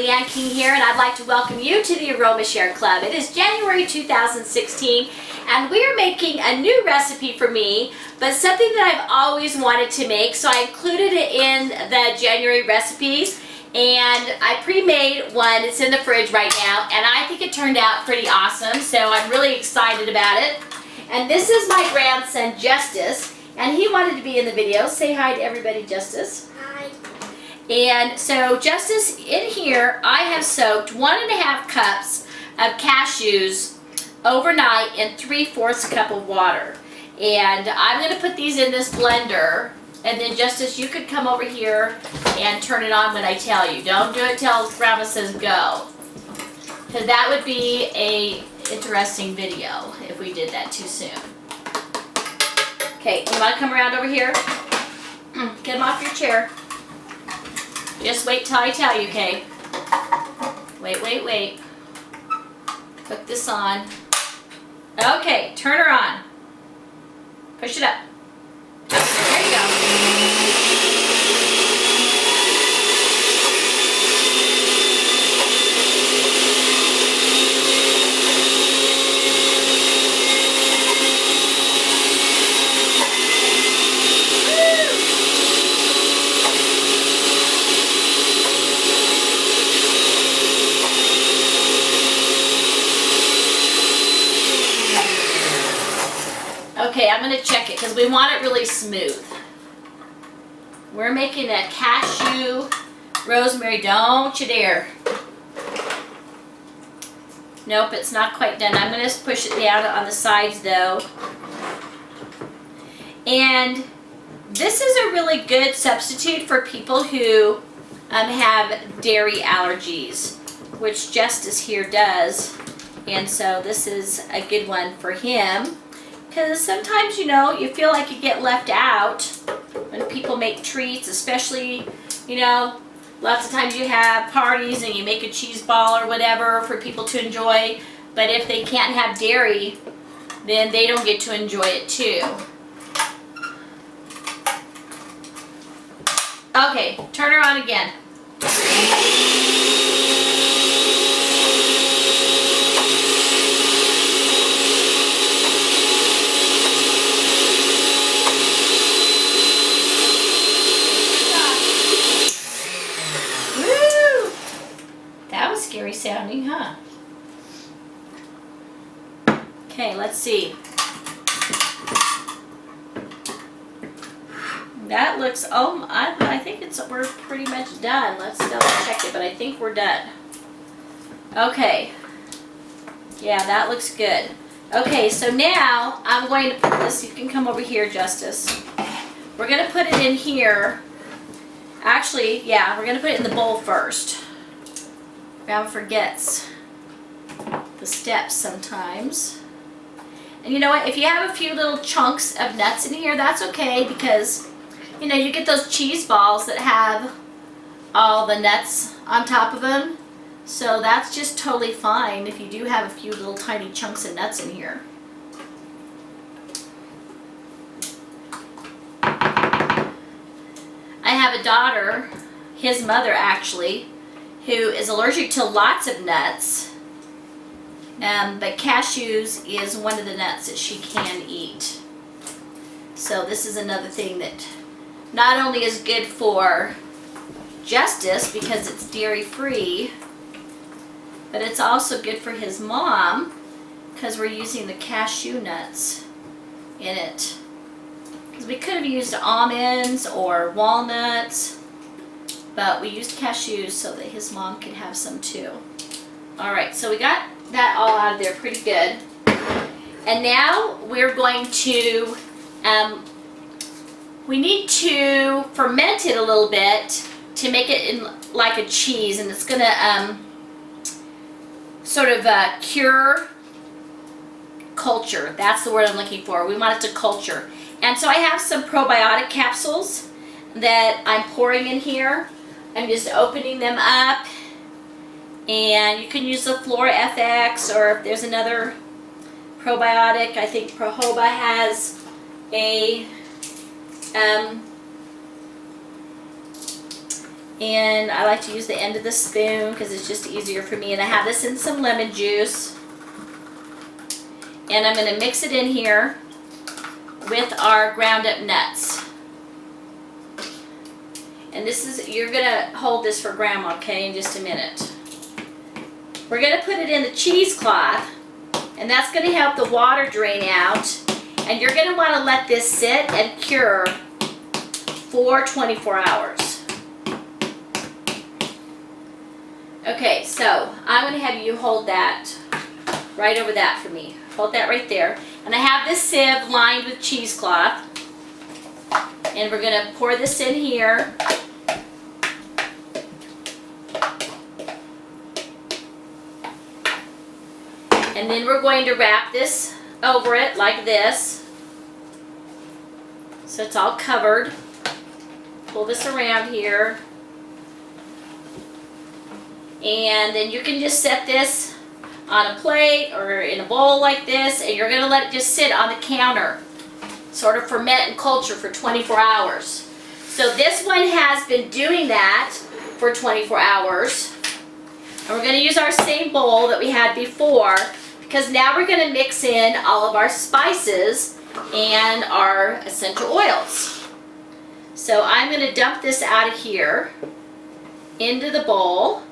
Leanne King here, and I'd like to welcome you to the Aroma Share Club. It is January 2016, and we are making a new recipe for me, but something that I've always wanted to make, so I included it in the January recipes, and I pre-made one. It's in the fridge right now, and I think it turned out pretty awesome, so I'm really excited about it. And this is my grandson, Justice, and he wanted to be in the video. Say hi to everybody, Justice. Hi. And so, Justice, in here, I have soaked 1.5 cups of cashews overnight in 3/4 cup of water. And I'm going to put these in this blender. And then, Justice, you could come over here and turn it on when I tell you. Don't do it till Grandma says go. Because that would be a interesting video if we did that too soon. Okay, you want to come around over here? Get him off your chair. Just wait till I tell you, okay? Wait. Put this on. Okay, turn her on. Push it up. There you go. Okay, I'm going to check it because we want it really smooth. We're making a cashew rosemary. Don't you dare. Nope, it's not quite done. I'm going to push it down on the sides though. And this is a really good substitute for people who have dairy allergies, which Justice here does. And so this is a good one for him. Because sometimes, you know, you feel like you get left out when people make treats, especially, you know, lots of times you have parties and you make a cheese ball or whatever for people to enjoy. But if they can't have dairy, then they don't get to enjoy it too. Okay, turn her on again. Scary sounding, huh? Okay, let's see. That looks, I think we're pretty much done. Let's double check it, but I think we're done. Okay. Yeah, that looks good. Okay, so now I'm going to put this, you can come over here, Justice. We're going to put it in here. Actually, yeah, we're going to put it in the bowl first. Grandma forgets the steps sometimes. And you know what? If you have a few little chunks of nuts in here, that's okay because, you know, you get those cheese balls that have all the nuts on top of them. So that's just totally fine if you do have a few little tiny chunks of nuts in here. I have a daughter, his mother actually, who is allergic to lots of nuts, but cashews is one of the nuts that she can eat. So this is another thing that not only is good for Justice because it's dairy-free, but it's also good for his mom because we're using the cashew nuts in it. Because we could have used almonds or walnuts, but we used cashews so that his mom could have some too. Alright, so we got that all out of there pretty good. And now we're going to, we need to ferment it a little bit to make it in like a cheese, and it's going to sort of cure, culture. That's the word I'm looking for. We want it to culture. And so I have some probiotic capsules that I'm pouring in here. I'm just opening them up, and you can use the Flora FX, or if there's another probiotic. I think Prohoba has a And I like to use the end of the spoon because it's just easier for me. And I have this in some lemon juice. And I'm going to mix it in here with our ground up nuts. And this is, you're going to hold this for Grandma, okay, in just a minute. We're going to put it in the cheesecloth, and that's going to help the water drain out. And you're going to want to let this sit and cure for 24 hours. Okay, so I'm going to have you hold that right over that for me. Hold that right there. And I have this sieve lined with cheesecloth. And we're going to pour this in here. And then we're going to wrap this over it like this. So it's all covered. Pull this around here. And then you can just set this on a plate or in a bowl like this, and you're going to let it just sit on the counter, sort of ferment and culture for 24 hours. So this one has been doing that for 24 hours. And we're going to use our same bowl that we had before, because now we're going to mix in all of our spices and our essential oils. So I'm going to dump this out of here into the bowl.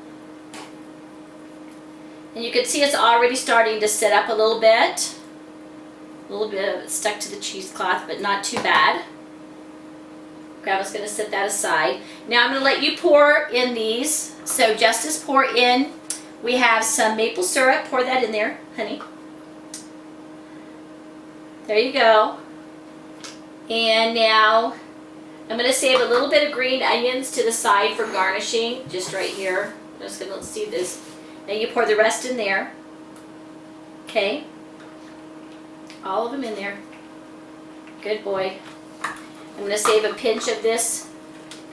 And you can see it's already starting to sit up a little bit. A little bit of it stuck to the cheesecloth, but not too bad. Grandma's going to set that aside. Now I'm going to let you pour in these. So Justice, pour in. We have some maple syrup. Pour that in there, honey. There you go. And now I'm going to save a little bit of green onions to the side for garnishing, just right here. I'm just going to see this. Now you pour the rest in there. Okay. All of them in there. Good boy. I'm going to save a pinch of this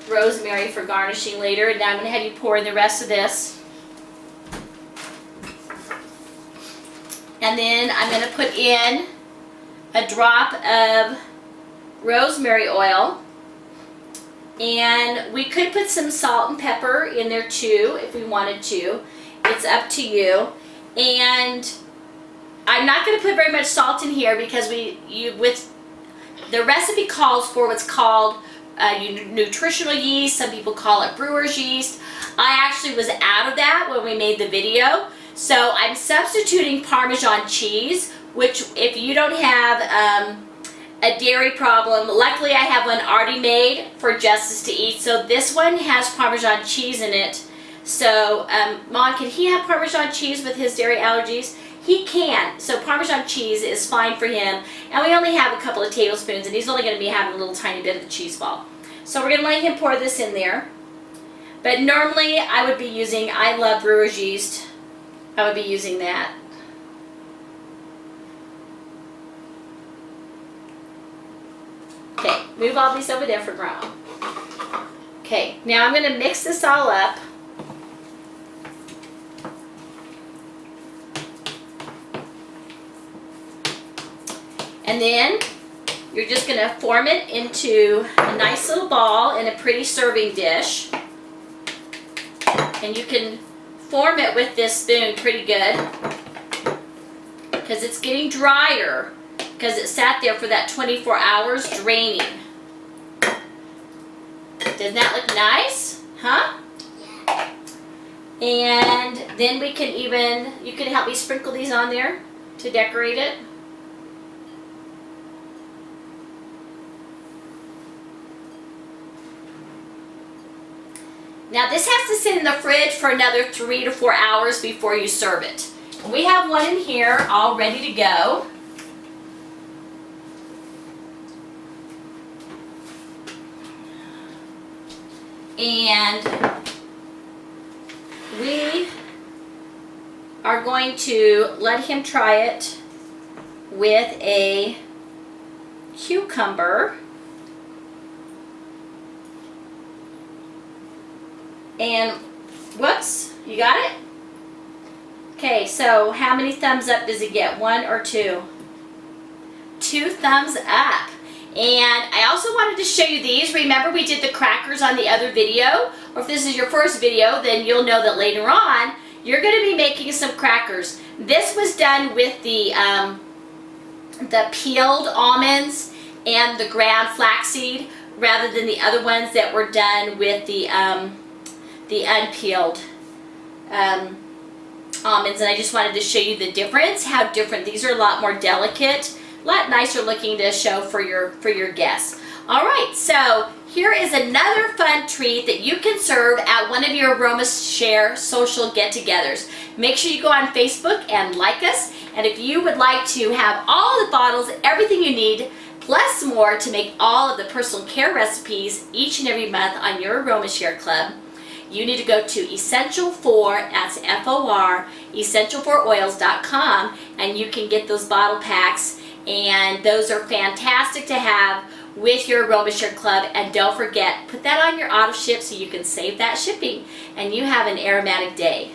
rosemary for garnishing later. And now I'm going to have you pour in the rest of this. And then I'm going to put in a drop of rosemary oil. And we could put some salt and pepper in there too if we wanted to. It's up to you. And I'm not going to put very much salt in here because with the recipe calls for what's called nutritional yeast. Some people call it brewer's yeast. I actually was out of that when we made the video. So I'm substituting Parmesan cheese, which if you don't have a dairy problem, luckily I have one already made for Justice to eat. So this one has Parmesan cheese in it. So, Mom, can he have Parmesan cheese with his dairy allergies? He can. So Parmesan cheese is fine for him. And we only have a couple of tablespoons, and he's only going to be having a little tiny bit of the cheese ball. So we're going to let him pour this in there. But normally I would be using, I love brewer's yeast. I would be using that. Okay, move all these over there for Grandma. Okay, now I'm going to mix this all up. And then you're just going to form it into a nice little ball in a pretty serving dish. And you can form it with this spoon pretty good because it's getting drier because it sat there for that 24 hours draining. Doesn't that look nice? Huh? And then we can even, you can help me sprinkle these on there to decorate it. Now this has to sit in the fridge for another 3 to 4 hours before you serve it. We have one in here all ready to go. And we are going to let him try it with a cucumber. And, whoops, you got it? Okay, so how many thumbs up does he get? 1 or 2? 2 thumbs up. And I also wanted to show you these. Remember we did the crackers on the other video? Or if this is your first video, then you'll know that later on you're going to be making some crackers. This was done with the peeled almonds and the ground flaxseed, rather than the other ones that were done with the unpeeled almonds. And I just wanted to show you the difference, how different. These are a lot more delicate, a lot nicer looking to show for your guests. All right, so here is another fun treat that you can serve at one of your Aroma Share social get-togethers. Make sure you go on Facebook and like us. And if you would like to have all the bottles, everything you need, plus more to make all of the personal care recipes each and every month on your Aroma Share Club, you need to go to Essential4, that's F-O-R, Essential4Oils.com, and you can get those bottle packs, and those are fantastic to have with your Aroma Share Club. And don't forget, put that on your auto ship so you can save that shipping, and you have an aromatic day.